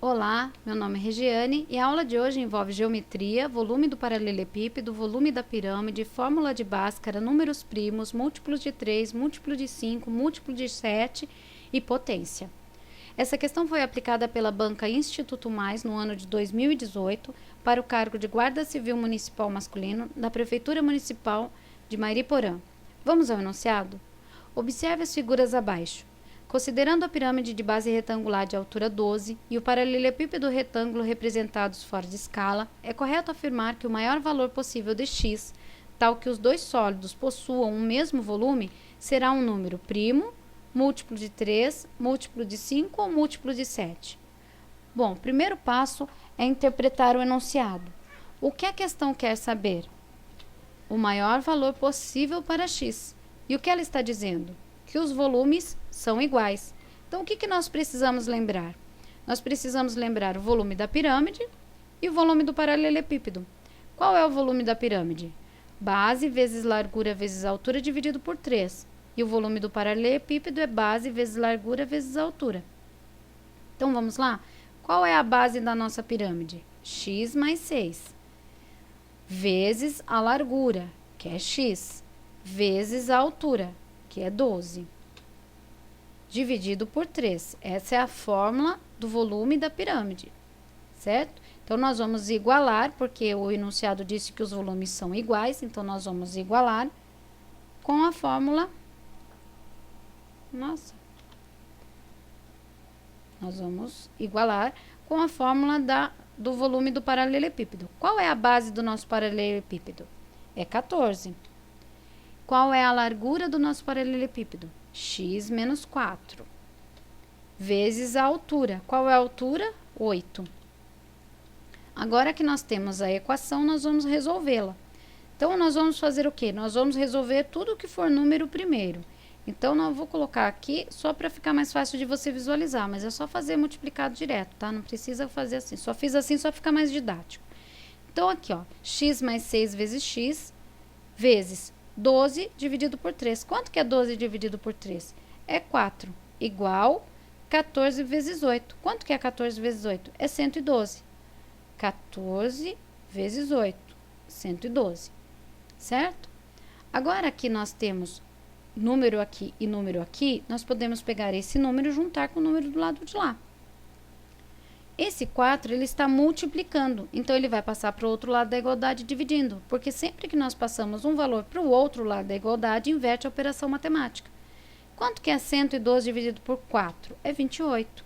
Olá, meu nome é Regiane e a aula de hoje envolve geometria, volume do paralelepípedo, volume da pirâmide, fórmula de Bhaskara, números primos, múltiplos de 3, múltiplo de 5, múltiplo de 7 e potência. Essa questão foi aplicada pela banca Instituto Mais no ano de 2018 para o cargo de Guarda Civil Municipal Masculino da Prefeitura Municipal de Mairiporã. Vamos ao enunciado? Observe as figuras abaixo. Considerando a pirâmide de base retangular de altura 12 e o paralelepípedo retângulo representados fora de escala, é correto afirmar que o maior valor possível de x, tal que os dois sólidos possuam o mesmo volume, será um número primo, múltiplo de 3, múltiplo de 5 ou múltiplo de 7. Bom, o primeiro passo é interpretar o enunciado. O que a questão quer saber? O maior valor possível para x. E o que ela está dizendo? Que os volumes são iguais. Então, o que nós precisamos lembrar? Nós precisamos lembrar o volume da pirâmide e o volume do paralelepípedo. Qual é o volume da pirâmide? Base vezes largura vezes altura dividido por 3. E o volume do paralelepípedo é base vezes largura vezes altura. Então, vamos lá? Qual é a base da nossa pirâmide? X mais 6. Vezes a largura, que é x, vezes a altura, que é 12, dividido por 3. Essa é a fórmula do volume da pirâmide, certo? Então, nós vamos igualar, porque o enunciado disse que os volumes são iguais, então, nós vamos igualar com a fórmula. Nós vamos igualar com a fórmula do volume do paralelepípedo. Qual é a base do nosso paralelepípedo? É 14. Qual é a largura do nosso paralelepípedo? X menos 4. Vezes a altura. Qual é a altura? 8. Agora que nós temos a equação, nós vamos resolvê-la. Então, nós vamos fazer o quê? Nós vamos resolver tudo que for número primeiro. Então, eu vou colocar aqui só para ficar mais fácil de você visualizar, mas é só fazer multiplicado direto, tá? Não precisa fazer assim. Só fiz assim, só fica mais didático. Então, aqui, ó, x mais 6 vezes x, vezes 12 dividido por 3. Quanto que é 12 dividido por 3? É 4, igual 14 vezes 8. Quanto que é 14 vezes 8? É 112. 14 vezes 8, 112, certo? Agora, aqui nós temos número aqui e número aqui, nós podemos pegar esse número e juntar com o número do lado de lá. Esse 4, ele está multiplicando, então ele vai passar para o outro lado da igualdade dividindo, porque sempre que nós passamos um valor para o outro lado da igualdade, inverte a operação matemática. Quanto que é 112 dividido por 4? É 28.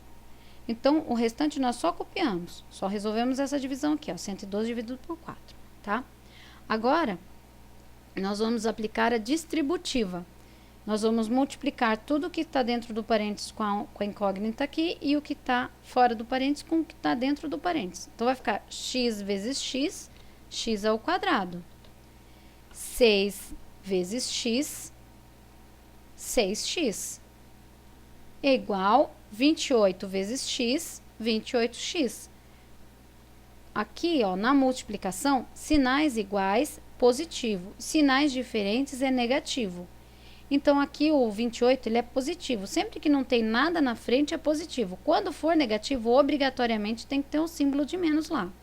Então, o restante nós só copiamos, só resolvemos essa divisão aqui, ó, 112 dividido por 4, tá? Agora, nós vamos aplicar a distributiva. Nós vamos multiplicar tudo que está dentro do parênteses com a incógnita aqui e o que está fora do parênteses com o que está dentro do parênteses. Então, vai ficar x vezes x, x ao quadrado. 6 vezes x, 6x. É igual 28 vezes x, 28x. Aqui, ó, na multiplicação, sinais iguais, positivo. Sinais diferentes é negativo. Então, aqui o 28, ele é positivo. Sempre que não tem nada na frente, é positivo. Quando for negativo, obrigatoriamente tem que ter um símbolo de menos lá.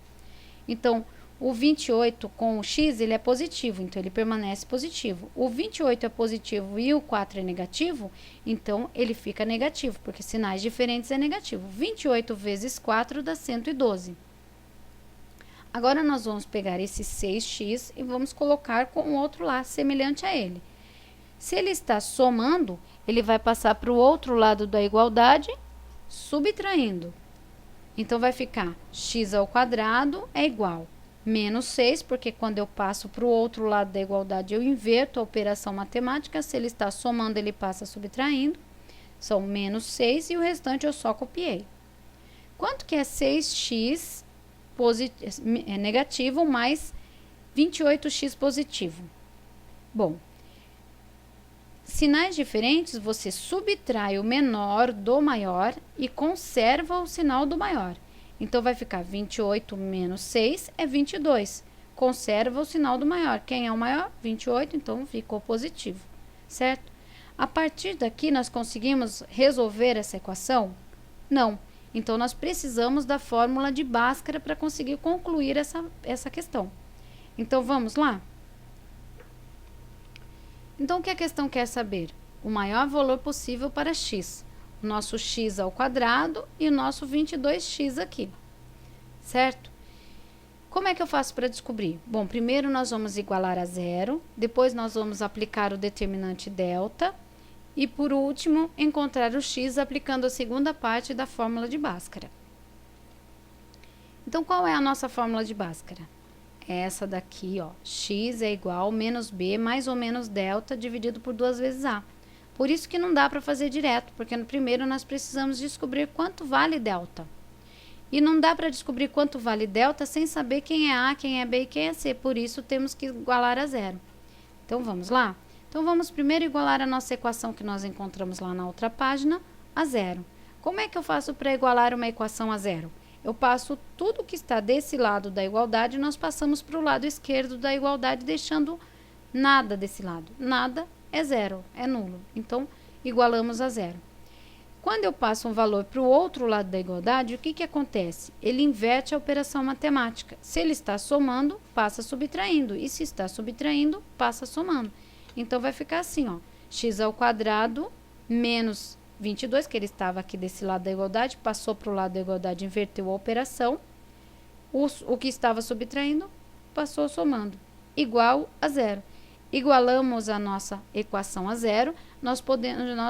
Então, o 28 com o x, ele é positivo, então ele permanece positivo. O 28 é positivo e o 4 é negativo, então ele fica negativo, porque sinais diferentes é negativo. 28 vezes 4 dá 112. Agora, nós vamos pegar esse 6x e vamos colocar com o outro lá, semelhante a ele. Se ele está somando, ele vai passar para o outro lado da igualdade, subtraindo. Então, vai ficar x ao quadrado é igual menos 6, porque quando eu passo para o outro lado da igualdade, eu inverto a operação matemática. Se ele está somando, ele passa subtraindo. São menos 6 e o restante eu só copiei. Quanto que é 6x negativo mais 28x positivo? Bom, sinais diferentes, você subtrai o menor do maior e conserva o sinal do maior. Então, vai ficar 28 menos 6 é 22. Conserva o sinal do maior. Quem é o maior? 28, então ficou positivo, certo? A partir daqui, nós conseguimos resolver essa equação? Não. Então, nós precisamos da fórmula de Bhaskara para conseguir concluir essa questão. Então, vamos lá? Então, o que a questão quer saber? O maior valor possível para x. O nosso x ao quadrado e o nosso 22x aqui. Certo? Como é que eu faço para descobrir? Bom, primeiro nós vamos igualar a zero, depois nós vamos aplicar o determinante delta e, por último, encontrar o x aplicando a segunda parte da fórmula de Bhaskara. Então, qual é a nossa fórmula de Bhaskara? É essa daqui, ó. X é igual a menos b mais ou menos delta dividido por 2 vezes a. Por isso que não dá para fazer direto, porque no primeiro nós precisamos descobrir quanto vale delta. E não dá para descobrir quanto vale delta sem saber quem é A, quem é B e quem é C. Por isso, temos que igualar a zero. Então, vamos lá? Então, vamos primeiro igualar a nossa equação que nós encontramos lá na outra página a zero. Como é que eu faço para igualar uma equação a zero? Eu passo tudo que está desse lado da igualdade, nós passamos para o lado esquerdo da igualdade, deixando nada desse lado. Nada é zero, é nulo. Então, igualamos a zero. Quando eu passo um valor para o outro lado da igualdade, o que acontece? Ele inverte a operação matemática. Se ele está somando, passa subtraindo. E se está subtraindo, passa somando. Então, vai ficar assim, ó. X ao quadrado menos 22, que ele estava aqui desse lado da igualdade, passou para o lado da igualdade, inverteu a operação. O que estava subtraindo, passou somando. Igual a zero. Igualamos a nossa equação a zero. Nós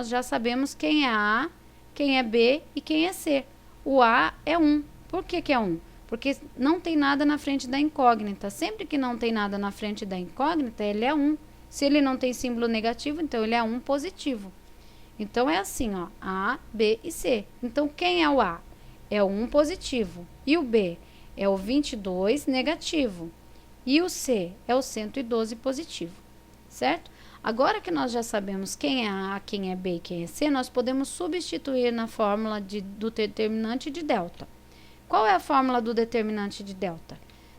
já sabemos quem é A, quem é B e quem é C. O A é 1. Por que é 1? Porque não tem nada na frente da incógnita. Sempre que não tem nada na frente da incógnita, ele é 1. Se ele não tem símbolo negativo, então ele é 1 positivo. Então, é assim, ó, A, B e C. Então, quem é o A? É o 1 positivo. E o B? É o 22 negativo. E o C? É o 112 positivo. Certo? Agora que nós já sabemos quem é A, quem é B e quem é C, nós podemos substituir na fórmula do determinante de delta. Qual é a fórmula do determinante de delta?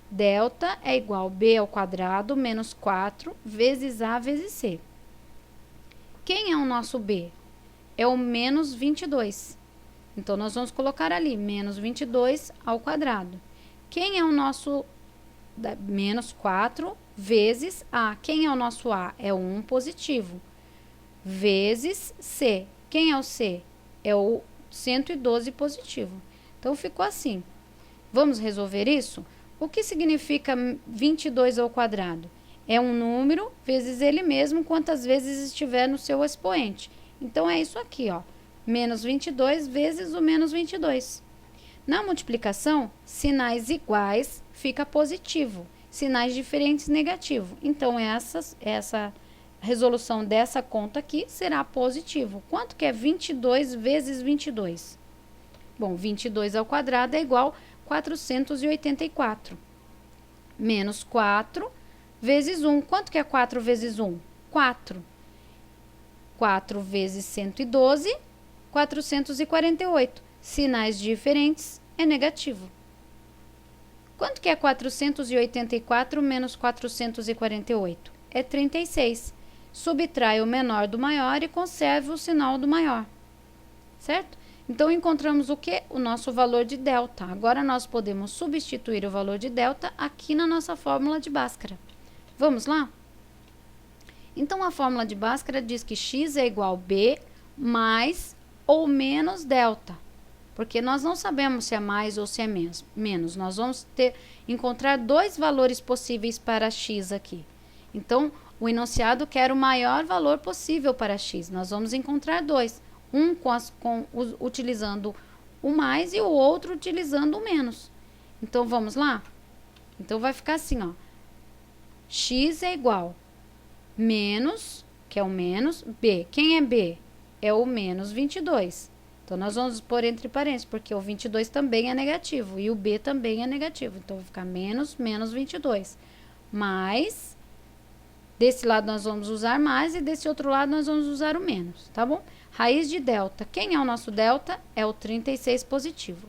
Delta é igual a B ao quadrado menos 4 vezes A vezes C. Quem é o nosso B? É o menos 22. Então, nós vamos colocar ali menos 22 ao quadrado. Quem é o nosso menos 4 vezes A. Quem é o nosso A? É o 1 positivo. Vezes C. Quem é o C? É o 112 positivo. Então, ficou assim. Vamos resolver isso? O que significa 22 ao quadrado? É um número vezes ele mesmo, quantas vezes estiver no seu expoente. Então, é isso aqui, ó. Menos 22 vezes o menos 22. Na multiplicação, sinais iguais fica positivo. Sinais diferentes, negativo. Então, essa resolução dessa conta aqui será positivo. Quanto que é 22 vezes 22? Bom, 22 ao quadrado é igual a 484. Menos 4 vezes 1. Quanto que é 4 vezes 1? 4. 4 vezes 112, 448. Sinais diferentes é negativo. Quanto que é 484 menos 448? É 36. Subtrai o menor do maior e conserva o sinal do maior. Certo? Então, encontramos o que? O nosso valor de delta. Agora, nós podemos substituir o valor de delta aqui na nossa fórmula de Bhaskara. Vamos lá? Então, a fórmula de Bhaskara diz que x é igual a b mais ou menos delta. Porque nós não sabemos se é mais ou se é menos. Nós vamos encontrar dois valores possíveis para x aqui. Então, o enunciado quer o maior valor possível para x. Nós vamos encontrar dois. Um utilizando o mais e o outro utilizando o menos. Então, vamos lá? Então, vai ficar assim, ó. X é igual menos, que é o menos, b. Quem é b? É o menos 22. Então, nós vamos pôr entre parênteses, porque o 22 também é negativo e o b também é negativo. Então, vai ficar menos 22. Mais, desse lado nós vamos usar mais e desse outro lado nós vamos usar o menos, tá bom? Raiz de delta. Quem é o nosso delta? É o 36 positivo.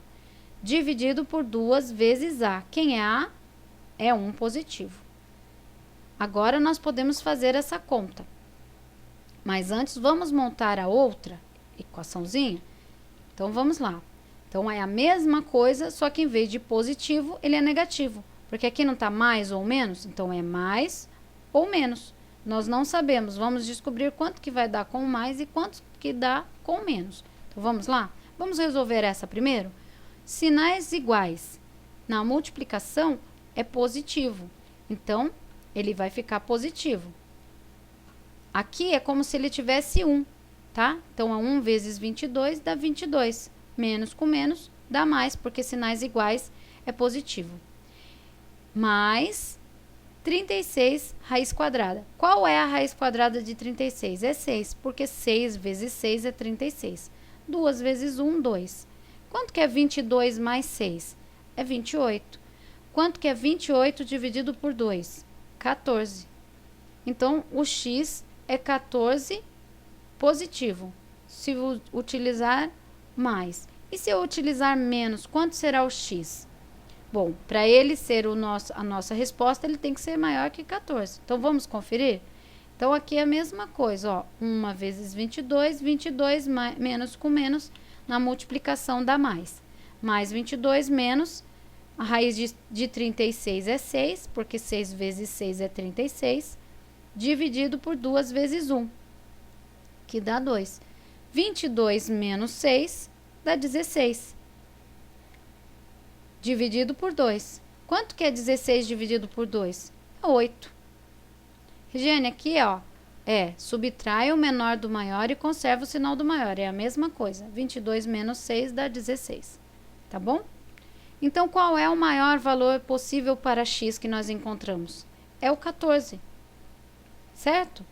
Dividido por 2 vezes A. Quem é A? É 1 positivo. Agora, nós podemos fazer essa conta. Mas antes, vamos montar a outra equaçãozinha? Então, vamos lá. Então, é a mesma coisa, só que em vez de positivo, ele é negativo. Porque aqui não está mais ou menos, então é mais ou menos. Nós não sabemos, vamos descobrir quanto que vai dar com mais e quanto que dá com menos. Então, vamos lá? Vamos resolver essa primeiro? Sinais iguais. Na multiplicação, é positivo. Então, ele vai ficar positivo. Aqui é como se ele tivesse 1, tá? Então, 1 vezes 22 dá 22. Menos com menos dá mais, porque sinais iguais é positivo. Mais 36 raiz quadrada. Qual é a raiz quadrada de 36? É 6, porque 6 vezes 6 é 36. 2 vezes 1, 2. Quanto que é 22 mais 6? É 28. Quanto que é 28 dividido por 2? 14. Então, o x é 14 positivo. Se eu utilizar mais. E se eu utilizar menos, quanto será o x? Bom, para ele ser a nossa resposta, ele tem que ser maior que 14. Então, vamos conferir? Então, aqui é a mesma coisa, ó. 1 vezes 22, 22 menos com menos, na multiplicação dá mais. Mais 22 menos, a raiz de 36 é 6, porque 6 vezes 6 é 36, dividido por 2 vezes 1, que dá 2. 22 menos 6 dá 16. Dividido por 2. Quanto que é 16 dividido por 2? É 8. Regiane, aqui, ó, subtrai o menor do maior e conserva o sinal do maior. É a mesma coisa. 22 menos 6 dá 16. Tá bom? Então, qual é o maior valor possível para x que nós encontramos? É o 14. Certo?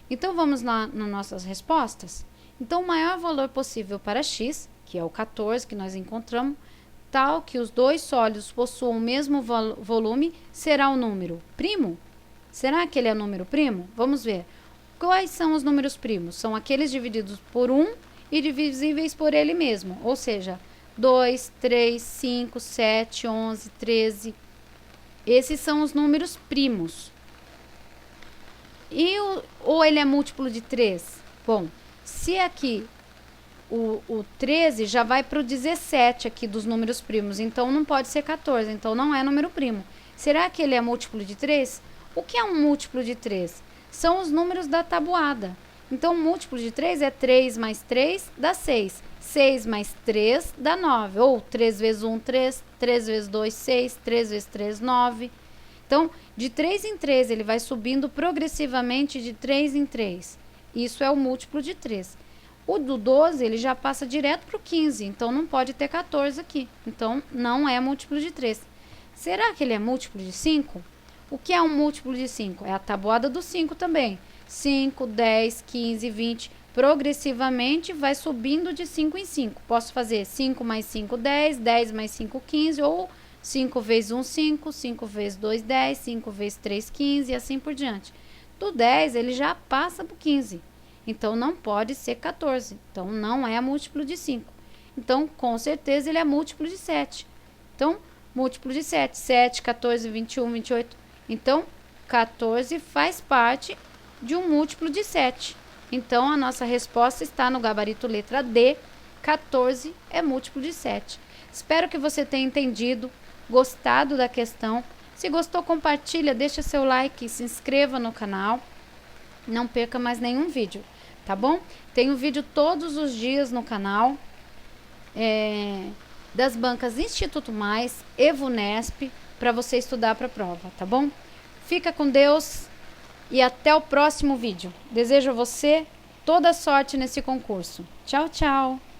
Então, vamos lá nas nossas respostas. Então, o maior valor possível para x, que é o 14 que nós encontramos, tal que os dois sólidos possuam o mesmo volume, será o número primo? Será que ele é número primo? Vamos ver. Quais são os números primos? São aqueles divididos por 1 e divisíveis por ele mesmo, ou seja, 2, 3, 5, 7, 11, 13. Esses são os números primos. Ou ele é múltiplo de 3? Bom, se aqui o 13 já vai para o 17 aqui dos números primos, então não pode ser 14, então não é número primo. Será que ele é múltiplo de 3? O que é um múltiplo de 3? São os números da tabuada. Então, o múltiplo de 3 é 3 mais 3 dá 6. 6 mais 3 dá 9. Ou 3 vezes 1, 3. 3 vezes 2, 6. 3 vezes 3, 9. Então, de 3 em 3, ele vai subindo progressivamente de 3 em 3. Isso é o múltiplo de 3. O do 12, ele já passa direto para o 15, então não pode ter 14 aqui. Então, não é múltiplo de 3. Será que ele é múltiplo de 5? O que é um múltiplo de 5? É a tabuada do 5 também. 5, 10, 15, 20. Progressivamente vai subindo de 5 em 5. Posso fazer 5 mais 5, 10, 10 mais 5, 15, ou 5 vezes 1, 5, 5 vezes 2, 10, 5 vezes 3, 15 e assim por diante. Do 10, ele já passa para o 15. Então, não pode ser 14. Então, não é múltiplo de 5. Então, com certeza, ele é múltiplo de 7. Então, múltiplo de 7. 7, 14, 21, 28. Então, 14 faz parte de um múltiplo de 7. Então, a nossa resposta está no gabarito letra D. 14 é múltiplo de 7. Espero que você tenha entendido, gostado da questão. Se gostou, compartilha, deixa seu like, se inscreva no canal. Não perca mais nenhum vídeo, tá bom? Tem um vídeo todos os dias no canal das bancas Instituto Mais, EVUNESP, para você estudar para a prova, tá bom? Fica com Deus e até o próximo vídeo. Desejo a você toda sorte nesse concurso. Tchau, tchau!